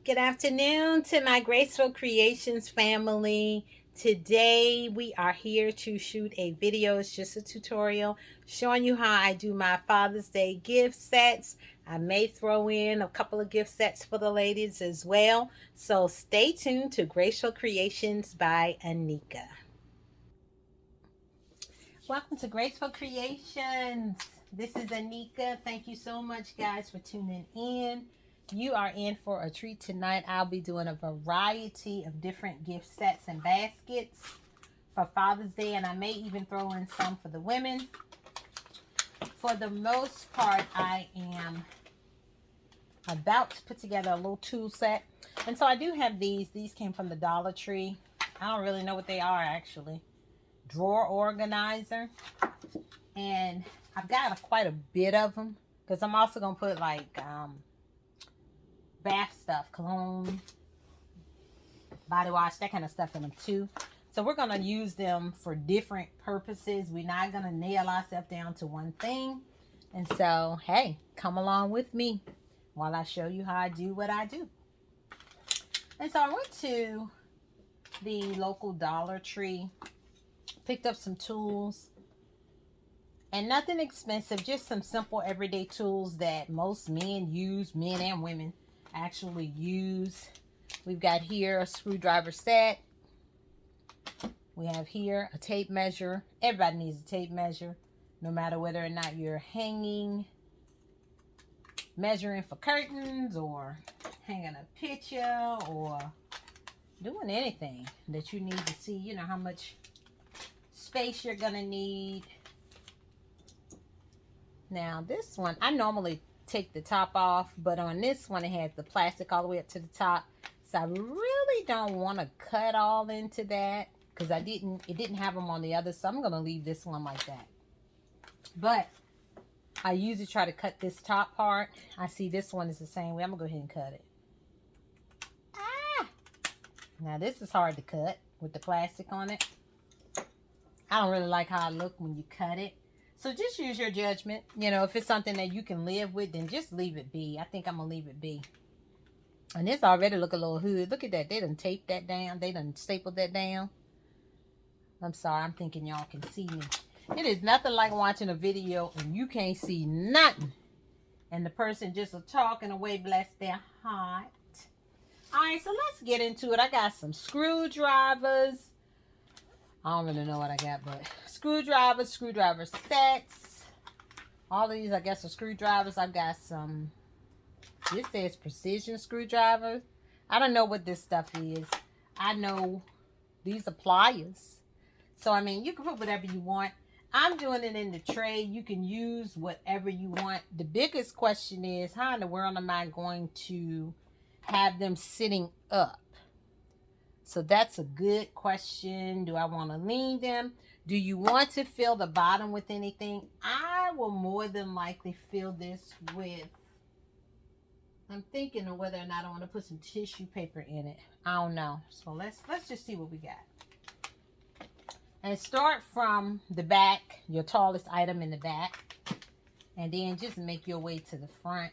Good afternoon to my Graceful Creations family. Today we are here to shoot a video. It's just a tutorial showing you how I do my Father's Day gift sets. I may throw in a couple of gift sets for the ladies as well. So stay tuned to Graceful Creations by Anika. Welcome to Graceful Creations. This is Anika. Thank you so much, guys, for tuning in. You are in for a treat tonight. I'll be doing a variety of different gift sets and baskets for Father's Day, and I may even throw in some for the women. For the most part, I am about to put together a little tool set. And so I do have these. These came from the Dollar Tree. I don't really know what they are, actually. Drawer organizer, and I've got quite a bit of them because I'm also gonna put like bath stuff, cologne, body wash, that kind of stuff in them too. So we're gonna use them for different purposes. We're not gonna nail ourselves down to one thing. And so, hey, come along with me while I show you how I do what I do. And so I went to the local Dollar Tree, picked up some tools, and nothing expensive, just some simple everyday tools that most men use, men and women actually use. We've got here a screwdriver set. We have here a tape measure. Everybody needs a tape measure, no matter whether or not you're hanging, measuring for curtains, or hanging a picture, or doing anything that you need to see, you know, how much space you're gonna need. Now this one, I normally take the top off, but on this one it has the plastic all the way up to the top, so I really don't want to cut all into that because it didn't have them on the other, so I'm gonna leave this one like that. But I usually try to cut this top part. I see this one is the same way. I'm gonna go ahead and cut it. Now this is hard to cut with the plastic on it. I don't really like how it looks when you cut it. So just use your judgment. You know, if it's something that you can live with, then just leave it be. I think I'm going to leave it be. And this already look a little hood. Look at that. They done taped that down. They done stapled that down. I'm sorry. I'm thinking y'all can see me. It is nothing like watching a video and you can't see nothing. And the person just talking away, bless their heart. All right, so let's get into it. I got some screwdrivers. I don't really know what I got, but screwdriver sets. All of these, I guess, are screwdrivers. I've got some, this says precision screwdrivers. I don't know what this stuff is. I know these are pliers. So, I mean, you can put whatever you want. I'm doing it in the tray. You can use whatever you want. The biggest question is, how in the world am I going to have them sitting up? So that's a good question. Do I want to lean them? Do you want to fill the bottom with anything? I will more than likely fill this with, I'm thinking of whether or not I want to put some tissue paper in it. I don't know. So let's just see what we got. And start from the back, your tallest item in the back. And then just make your way to the front.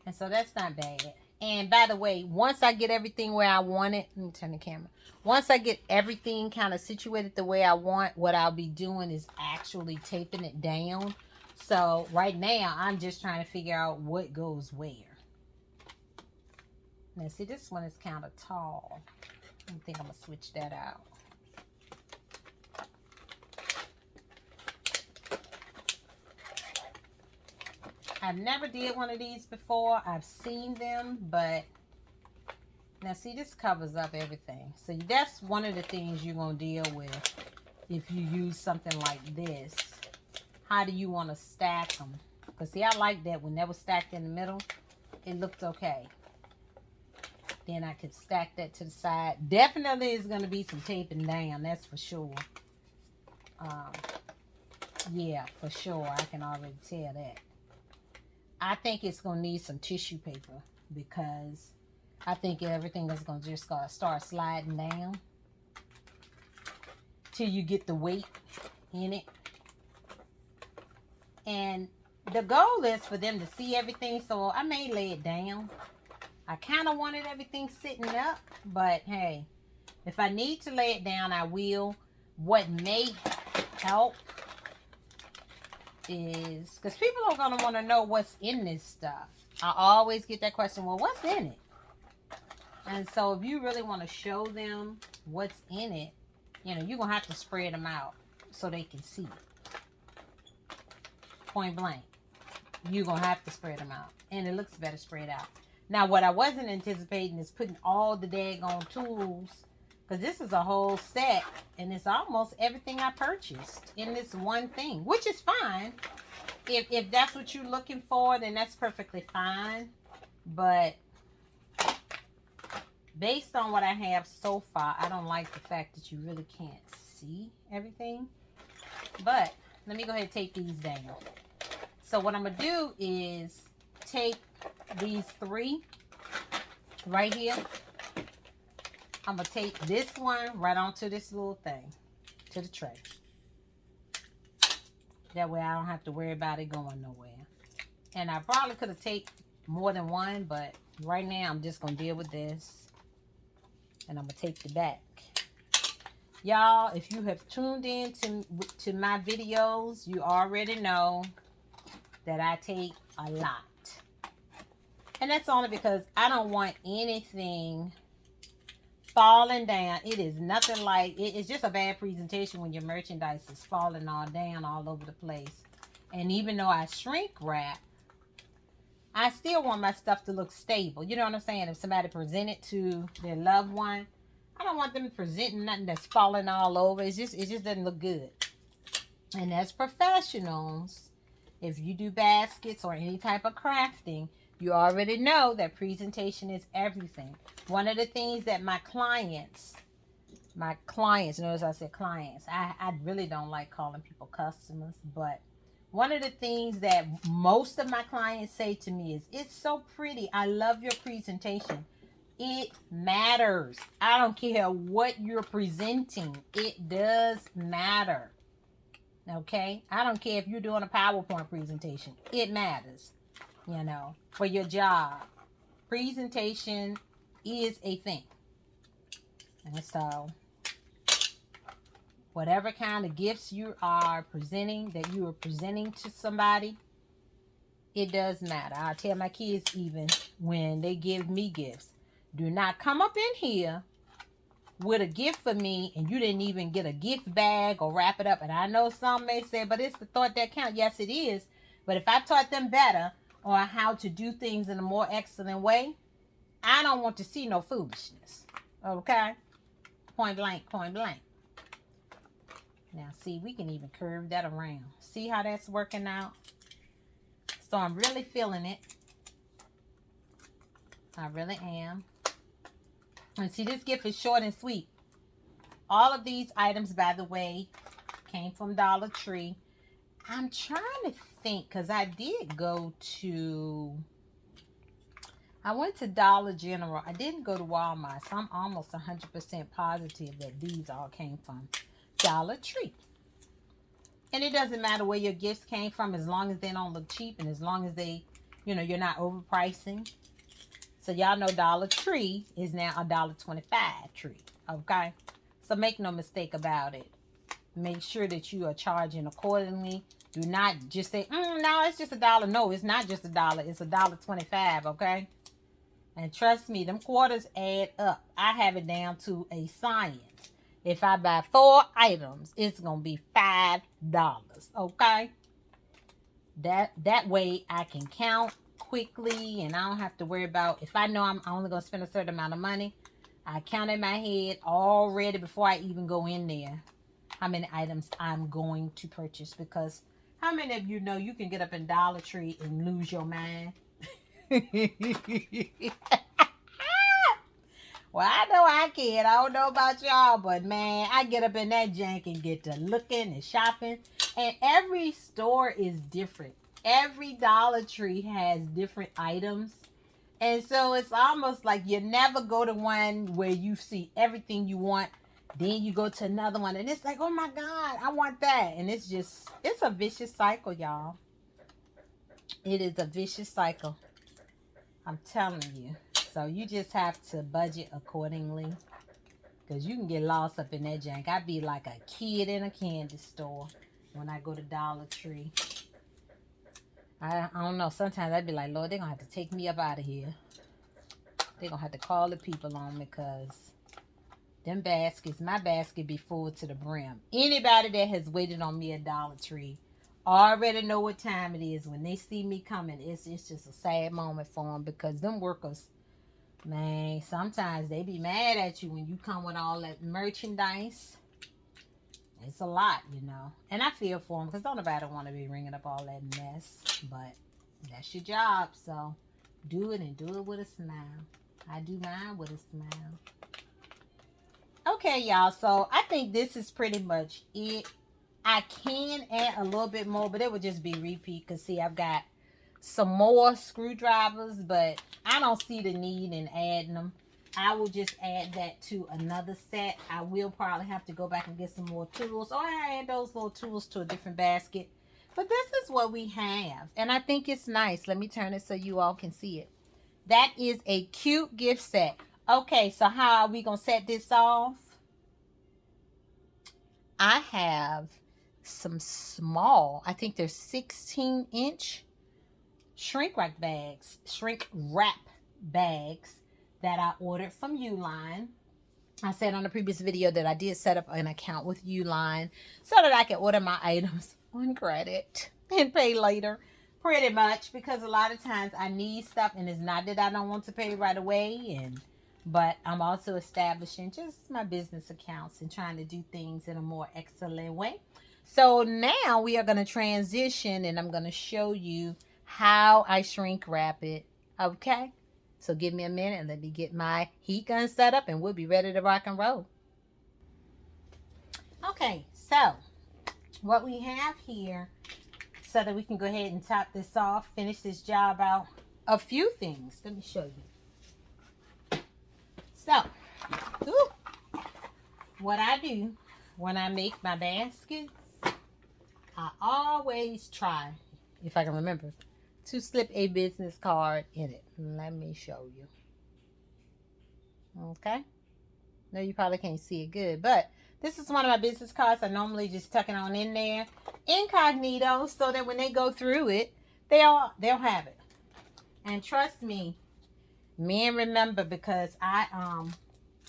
And so that's not bad. And by the way, once I get everything where I want it, let me turn the camera. Once I get everything kind of situated the way I want, what I'll be doing is actually taping it down. So right now, I'm just trying to figure out what goes where. Now see, this one is kind of tall. I think I'm going to switch that out. I've never did one of these before. I've seen them, but now see, this covers up everything. So that's one of the things you're going to deal with if you use something like this. How do you want to stack them? Because see, I like that when they were stacked in the middle, it looked okay. Then I could stack that to the side. Definitely is going to be some taping down, that's for sure. Yeah, for sure. I can already tell that. I think it's going to need some tissue paper because I think everything is going to just start sliding down till you get the weight in it. And the goal is for them to see everything, so I may lay it down I kind of wanted everything sitting up, but hey, if I need to lay it down, I will. What may help is, because people are going to want to know what's in this stuff. I always get that question, well, what's in it? And so if you really want to show them what's in it, you know, you're going to have to spread them out so they can see it. Point blank. You're going to have to spread them out. And it looks better spread out. Now, what I wasn't anticipating is putting all the daggone tools, because this is a whole set, and it's almost everything I purchased in this one thing, which is fine. If that's what you're looking for, then that's perfectly fine. But based on what I have so far, I don't like the fact that you really can't see everything. But let me go ahead and take these down. So what I'm going to do is take these 3 right here. I'm going to take this one right onto this little thing, to the tray. That way I don't have to worry about it going nowhere. And I probably could have taken more than one, but right now I'm just going to deal with this. And I'm going to take the back. Y'all, if you have tuned in to my videos, you already know that I take a lot. And that's only because I don't want anything falling down. It is nothing like, it's just a bad presentation when your merchandise is falling all down all over the place. And even though I shrink wrap, I still want my stuff to look stable. You know what I'm saying? If somebody present it to their loved one, I don't want them presenting nothing that's falling all over. It just doesn't look good. And as professionals, if you do baskets or any type of crafting, you already know that presentation is everything. One of the things that my clients, notice I said clients. I really don't like calling people customers, but one of the things that most of my clients say to me is, it's so pretty. I love your presentation. It matters. I don't care what you're presenting. It does matter. Okay? I don't care if you're doing a PowerPoint presentation. It matters. You know, for your job. Presentation is a thing. And so, whatever kind of gifts you are presenting, that you are presenting to somebody, it does matter. I tell my kids even when they give me gifts, do not come up in here with a gift for me and you didn't even get a gift bag or wrap it up. And I know some may say, but it's the thought that counts. Yes, it is. But if I taught them better on how to do things in a more excellent way, I don't want to see no foolishness. Okay? Point blank, point blank. Now, see, we can even curve that around. See how that's working out? So I'm really feeling it. I really am. And see, this gift is short and sweet. All of these items, by the way, came from Dollar Tree. I'm trying to think, because I did go to... I went to Dollar General. I didn't go to Walmart, so I'm almost 100% positive that these all came from Dollar Tree. And it doesn't matter where your gifts came from, as long as they don't look cheap and as long as they, you know, you're not overpricing. So y'all know Dollar Tree is now $1.25 tree. Okay? So make no mistake about it. Make sure that you are charging accordingly. Do not just say, no, it's just $1. No, it's not just $1. It's $1.25, okay? And trust me, them quarters add up. I have it down to a science. If I buy 4 items, it's going to be $5, okay? That way I can count quickly and I don't have to worry about, if I know I'm only going to spend a certain amount of money, I count in my head already before I even go in there how many items I'm going to purchase. Because how many of you know you can get up in Dollar Tree and lose your mind? Well, I know I can. I don't know about y'all, but man, I get up in that jank and get to looking and shopping. And every store is different. Every Dollar Tree has different items. And so it's almost like you never go to one where you see everything you want. Then you go to another one and it's like, oh my God, I want that. And it's a vicious cycle, y'all. It is a vicious cycle. I'm telling you. So you just have to budget accordingly. Because you can get lost up in that jank. I be like a kid in a candy store when I go to Dollar Tree. I don't know. Sometimes I'd be like, Lord, they're going to have to take me up out of here. They're going to have to call the people on me because them baskets, my basket be full to the brim. Anybody that has waited on me at Dollar Tree already know what time it is. When they see me coming, it's just a sad moment for them because them workers, man, sometimes they be mad at you when you come with all that merchandise. It's a lot, you know. And I feel for them because don't nobody want to be ringing up all that mess. But that's your job, so do it and do it with a smile. I do mine with a smile. Okay, y'all. So I think this is pretty much it. I can add a little bit more, but it would just be repeat. Because, see, I've got some more screwdrivers, but I don't see the need in adding them. I will just add that to another set. I will probably have to go back and get some more tools. Or I add those little tools to a different basket. But this is what we have. And I think it's nice. Let me turn it so you all can see it. That is a cute gift set. Okay, so how are we going to set this off? I have some small, I think they're 16-inch shrink wrap bags that I ordered from Uline. I said on the previous video that I did set up an account with Uline so that I can order my items on credit and pay later. Pretty much, because a lot of times I need stuff and it's not that I don't want to pay right away, but I'm also establishing just my business accounts and trying to do things in a more excellent way. So now we are going to transition and I'm going to show you how I shrink wrap it. Okay? So give me a minute and let me get my heat gun set up and we'll be ready to rock and roll. Okay, so what we have here, so that we can go ahead and top this off, finish this job out, a few things. Let me show you. So, what I do when I make my baskets, I always try, if I can remember, to slip a business card in it. Let me show you. Okay. No, you probably can't see it good, but this is one of my business cards. I normally just tuck it on in there incognito so that when they go through it, they'll have it. And trust me, men remember, because I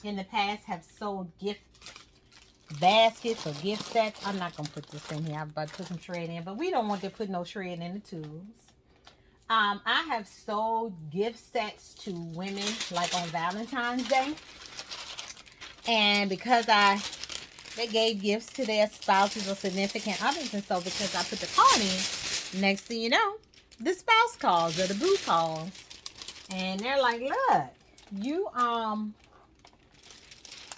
in the past have sold gift baskets or gift sets. I'm not gonna put this in here. I'm about to put some shred in, but we don't want to put no shred in the tools. I have sold gift sets to women like on Valentine's Day, and because they gave gifts to their spouses or significant others, and so because I put the card in, next thing you know, the spouse calls or the boo calls, and they're like, "Look, you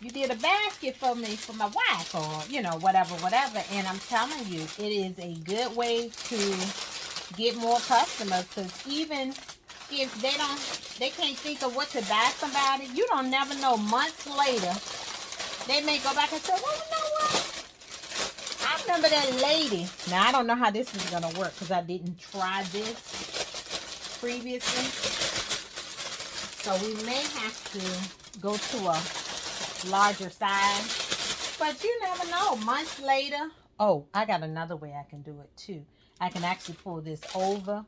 did a basket for me for my wife," or you know, whatever. And I'm telling you, it is a good way to get more customers, because even if they can't think of what to buy somebody, you don't never know, months later they may go back and say, well, you know what, I remember that lady. Now I don't know how this is gonna work because I didn't try this previously, so we may have to go to a larger size, but you never know, months later. Oh, I got another way I can do it too. I can actually pull this over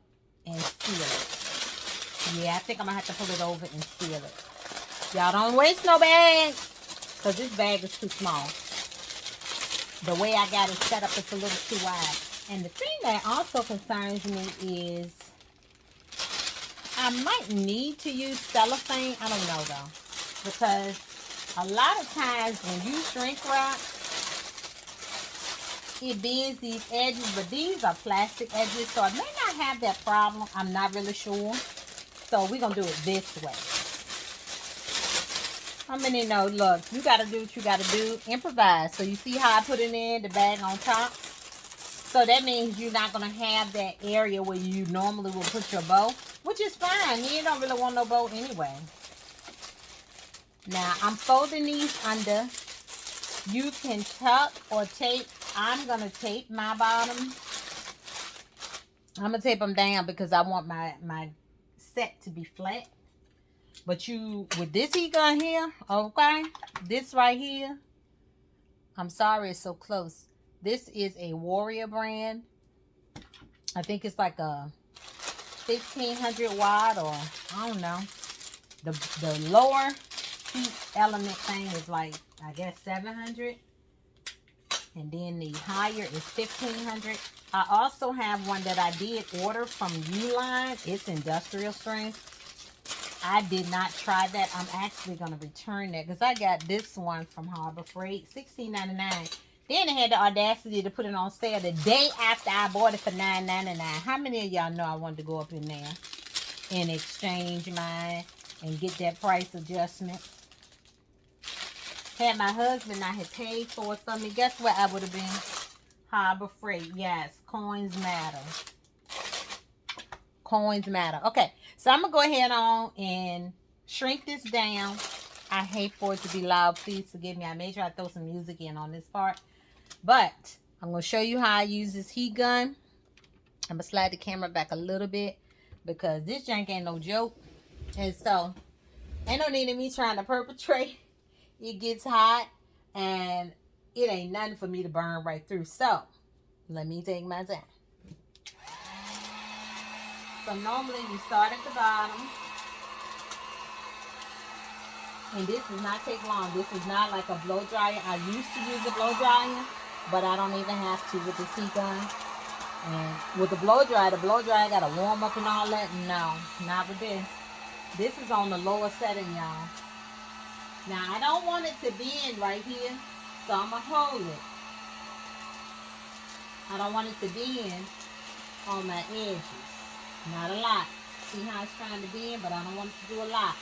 and seal it. Yeah, I think I'm going to have to pull it over and seal it. Y'all don't waste no bags, because this bag is too small. The way I got it set up, it's a little too wide. And the thing that also concerns me is I might need to use cellophane. I don't know, though. Because a lot of times when you shrink wrap, it bends these edges, but these are plastic edges, so it may not have that problem. I'm not really sure. So we're going to do it this way. How many know, look, you got to do what you got to do. Improvise. So you see how I put it in, the bag on top? So that means you're not going to have that area where you normally will put your bow, which is fine. You don't really want no bow anyway. Now, I'm folding these under. You can tuck or tape. I'm going to tape my bottom. I'm going to tape them down because I want my set to be flat. But with this heat gun here, okay, this right here, I'm sorry it's so close. This is a Warrior brand. I think it's like a 1500 watt, or I don't know. The lower heat element thing is like, I guess 700. And then the higher is 1500. I also have one that I did order from Uline. It's industrial strength. I did not try that. I'm actually going to return that because I got this one from Harbor Freight, $16.99. Then they had the audacity to put it on sale the day after I bought it for $9.99. How many of y'all know I wanted to go up in there and exchange mine and get that price adjustment? Had my husband not had paid for it for me, guess what I would have been? Harbor Freight. Yes, coins matter. Coins matter. Okay, so I'm going to go ahead on and shrink this down. I hate for it to be loud. Please forgive me. I made sure I throw some music in on this part. But I'm going to show you how I use this heat gun. I'm going to slide the camera back a little bit because this jank ain't no joke. And so, ain't no need of me trying to perpetrate. It gets hot and it ain't nothing for me to burn right through. So, let me take my time. So normally you start at the bottom. And this does not take long. This is not like a blow dryer. I used to use a blow dryer, but I don't even have to with the heat gun. And with the blow dryer got to warm up and all that. No, not with this. This is on the lower setting, y'all. Now, I don't want it to bend right here, so I'm going to hold it. I don't want it to bend on my edges. Not a lot. See how it's trying to bend, but I don't want it to do a lot.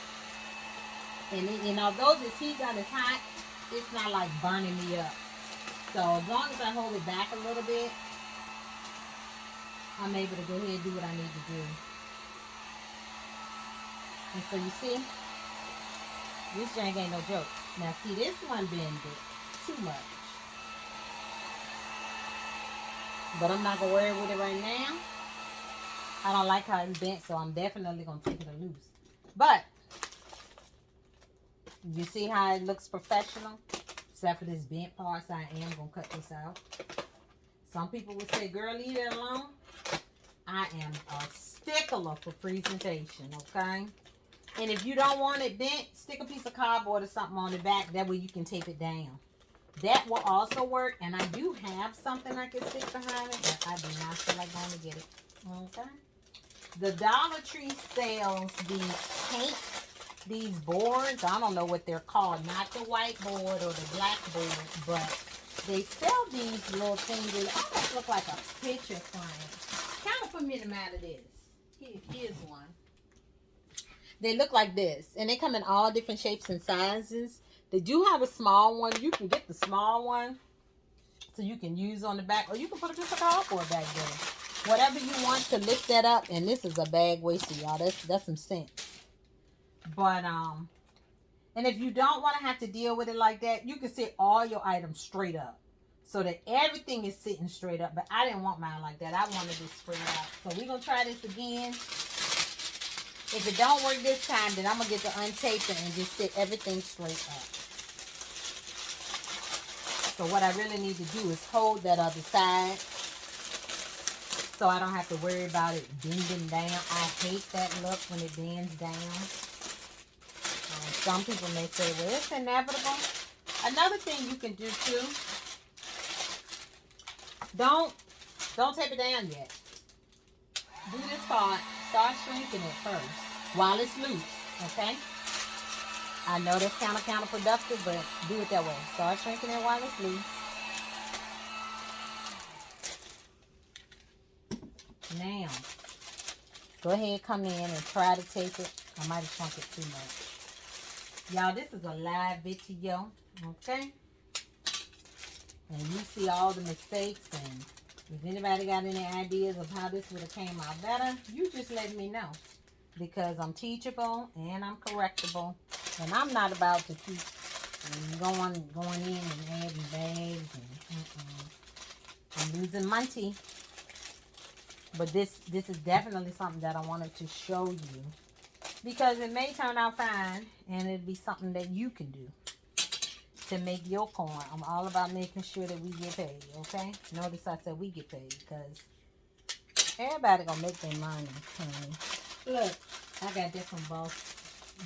And although this heat gun is hot, it's not like burning me up. So as long as I hold it back a little bit, I'm able to go ahead and do what I need to do. And so you see, this jank ain't no joke. Now see, this one bended too much. But I'm not going to worry with it right now. I don't like how it's bent, so I'm definitely going to take it loose. But, you see how it looks professional? Except for this bent part, so I am going to cut this out. Some people would say, girl, leave it alone. I am a stickler for presentation, okay? And if you don't want it bent, stick a piece of cardboard or something on the back. That way you can tape it down. That will also work. And I do have something I can stick behind it, but I do not feel like going to get it. Okay? The Dollar Tree sells these boards. I don't know what they're called. Not the white board or the black board, but they sell these little things that almost look like a picture frame. Kind of put me in the matter of this. Here's one. They look like this, and they come in all different shapes and sizes. They do have a small one. You can get the small one so you can use on the back, or you can put a piece of cardboard back there. Whatever you want to lift that up, and this is a bag waster, y'all. That's some sense. But, and if you don't want to have to deal with it like that, you can sit all your items straight up so that everything is sitting straight up. But I didn't want mine like that. I wanted it spread out. So we're going to try this again. If it don't work this time, then I'm going to get the untaper and just sit everything straight up. So what I really need to do is hold that other side so I don't have to worry about it bending down. I hate that look when it bends down. Some people may say, well, it's inevitable. Another thing you can do too, don't tape it down yet. Do this part. Start shrinking it first while it's loose, okay? I know that's kind of counterproductive, but do it that way. Start shrinking it while it's loose. Now, go ahead, come in and try to tape it. I might have shrunk it too much. Y'all, this is a live video, okay? And you see all the mistakes, and if anybody got any ideas of how this would have came out better, you just let me know. Because I'm teachable and I'm correctable. And I'm not about to keep going in and adding bags. And, I'm losing my teeth. But this is definitely something that I wanted to show you. because it may turn out fine and it'll be something that you can do to make your corn. I'm all about making sure that we get paid, okay? Notice I said we get paid because everybody gonna make their money, honey. Look, I got different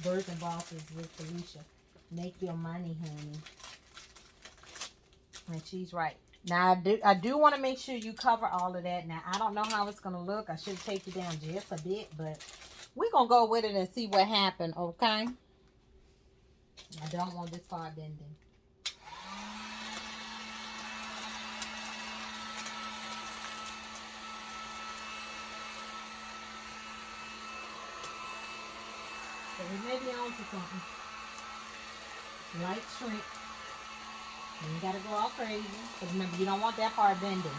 birds and bosses with Felicia. Make your money, honey. And she's right. Now, I do want to make sure you cover all of that. Now, I don't know how it's going to look. I should take it down just a bit, but we're going to go with it and see what happened, okay? I don't want this part bending. So we may be on to something. Light shrink. You gotta go all crazy. But remember, you don't want that part bending.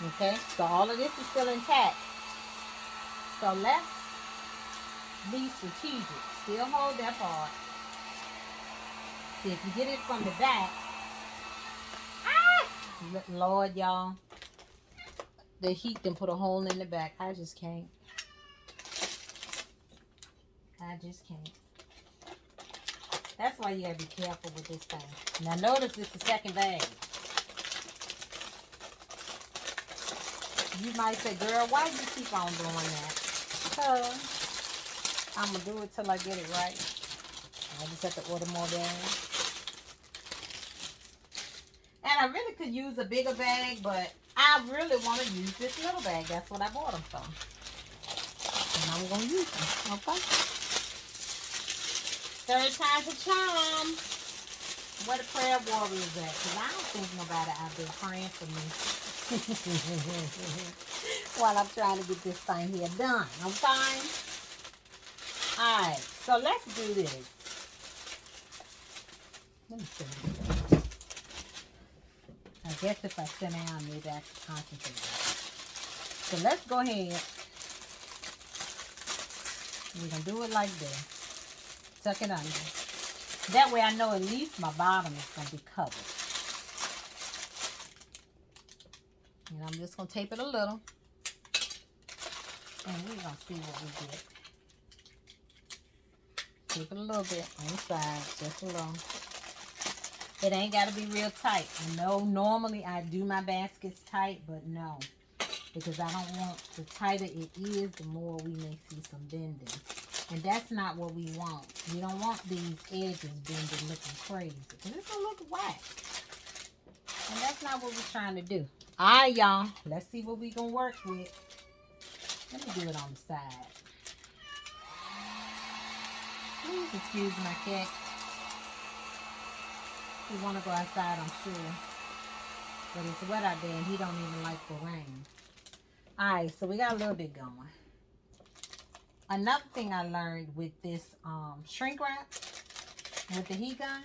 Okay? So all of this is still intact. So let's be strategic. Still hold that part. See, if you get it from the back. Ah! Lord, y'all. The heat done put a hole in the back. I just can't. I just can't. That's why you gotta be careful with this thing. Now notice it's the second bag. You might say, girl, why do you keep on doing that? Because I'm gonna do it till I get it right. I just have to order more bags. And I really could use a bigger bag, but I really want to use this little bag. That's what I bought them for. And I'm gonna use them, okay? Third time's a charm. Where the prayer warriors at? Because I don't think nobody out there praying for me. While I'm trying to get this thing here done. Okay? Alright. So let's do this. Let me see. I guess if I sit down, maybe I can concentrate. So let's go ahead. We're going to do it like this. Tuck it under. That way I know at least my bottom is going to be covered. And I'm just going to tape it a little. And we're going to see what we get. Tape it a little bit on the side. Just a little. It ain't got to be real tight. I know normally I do my baskets tight, but no. Because I don't want, the tighter it is, the more we may see some bending. And that's not what we want. We don't want these edges bending looking crazy. Because it's going to look whack. And that's not what we're trying to do. Alright, y'all. Let's see what we're going to work with. Let me do it on the side. Please excuse my cat. He want to go outside, I'm sure. But it's wet out there and he don't even like the rain. Alright, so we got a little bit going. Another thing I learned with this shrink wrap, with the heat gun,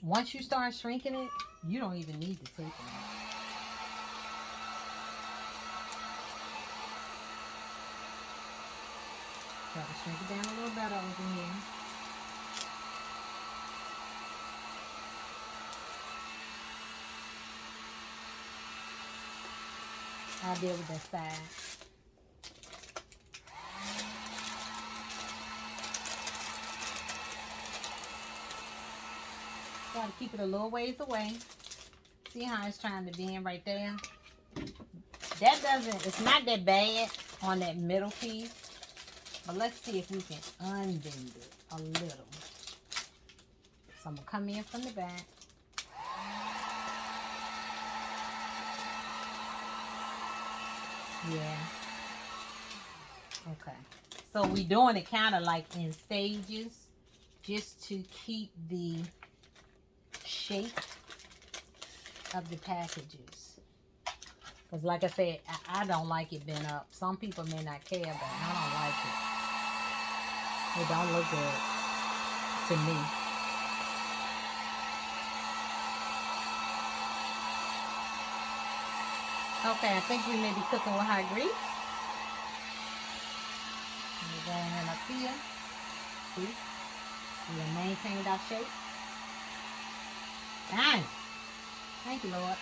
once you start shrinking it, you don't even need to tape it. Try to shrink it down a little better over here. I did with that side. Try to keep it a little ways away. See how it's trying to bend right there? That doesn't, it's not that bad on that middle piece. But let's see if we can unbend it a little. So I'm going to come in from the back. Yeah. Okay. So we're doing it kind of like in stages, just to keep the shape of the packages. Because like I said, I don't like it bent up. Some people may not care, but I don't like it. It don't look good to me. Okay, I think we may be cooking with high grease. We're going in up here. See? We have maintained our shape. Dang. Thank you, Lord.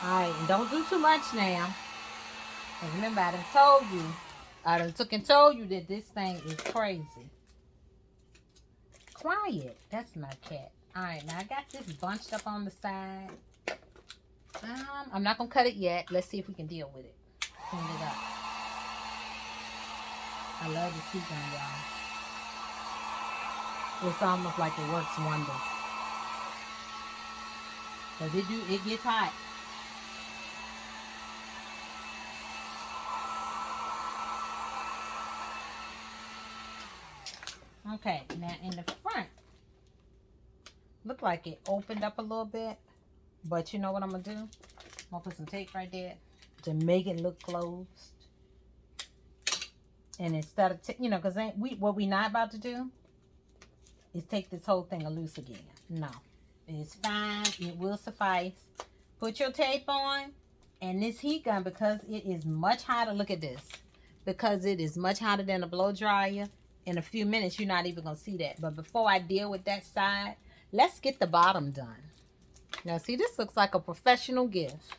Alright, and don't do too much now. 'Cause remember, I done took and told you that this thing is crazy. Quiet. That's my cat. All right, now I got this bunched up on the side. I'm not gonna cut it yet. Let's see if we can deal with it. Clean it up. I love this heat gun, y'all. It's almost like it works wonders. Cause it gets hot. Okay, now in the front, look like it opened up a little bit, but you know what I'm gonna do? I'm gonna put some tape right there to make it look closed. And instead of, because what we not about to do is take this whole thing loose again. No, it's fine. It will suffice. Put your tape on, and this heat gun, because it is much hotter. Look at this, because it is much hotter than a blow dryer. In a few minutes, you're not even gonna see that. But before I deal with that side, let's get the bottom done. Now, see, this looks like a professional gift,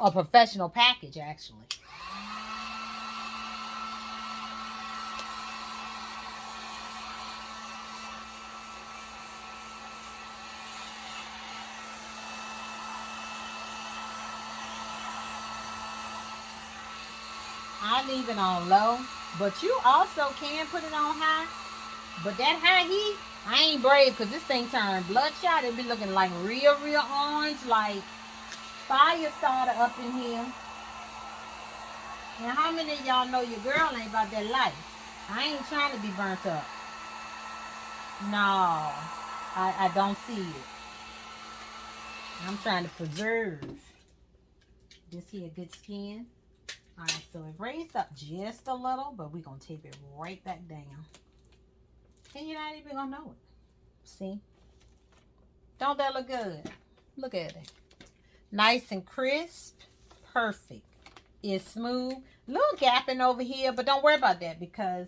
or professional package, actually. I leave it on low, but you also can put it on high. But that high heat, I ain't brave, because this thing turned bloodshot. It be looking like real orange, like fire starter up in here. And how many of y'all know your girl ain't about that life? I ain't trying to be burnt up. No, I don't see it. I'm trying to preserve this here good skin. All right, so it raised up just a little, but we're going to tape it right back down. And you're not even going to know it. See? Don't that look good? Look at it. Nice and crisp. Perfect. It's smooth. Little gapping over here, but don't worry about that, because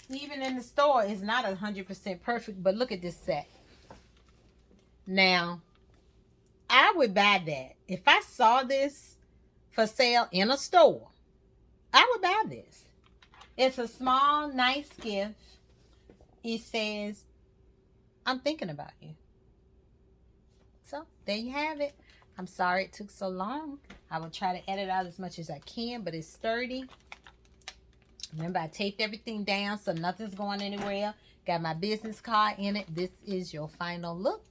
even in the store, it's not 100% perfect. But look at this set. Now, I would buy that. If I saw this for sale in a store, I would buy this. It's a small, nice gift. It says, I'm thinking about you. So, there you have it. I'm sorry it took so long. I will try to edit out as much as I can, but it's sturdy. Remember, I taped everything down so nothing's going anywhere. Got my business card in it. This is your final look.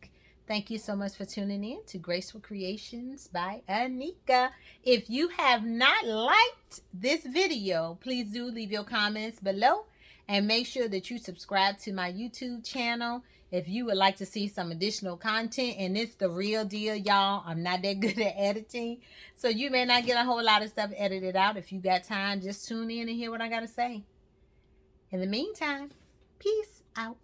Thank you so much for tuning in to Graceful Creations by Anika. If you have not liked this video, please do leave your comments below. And make sure that you subscribe to my YouTube channel if you would like to see some additional content. And it's the real deal, y'all. I'm not that good at editing, so you may not get a whole lot of stuff edited out. If you got time, just tune in and hear what I got to say. In the meantime, peace out.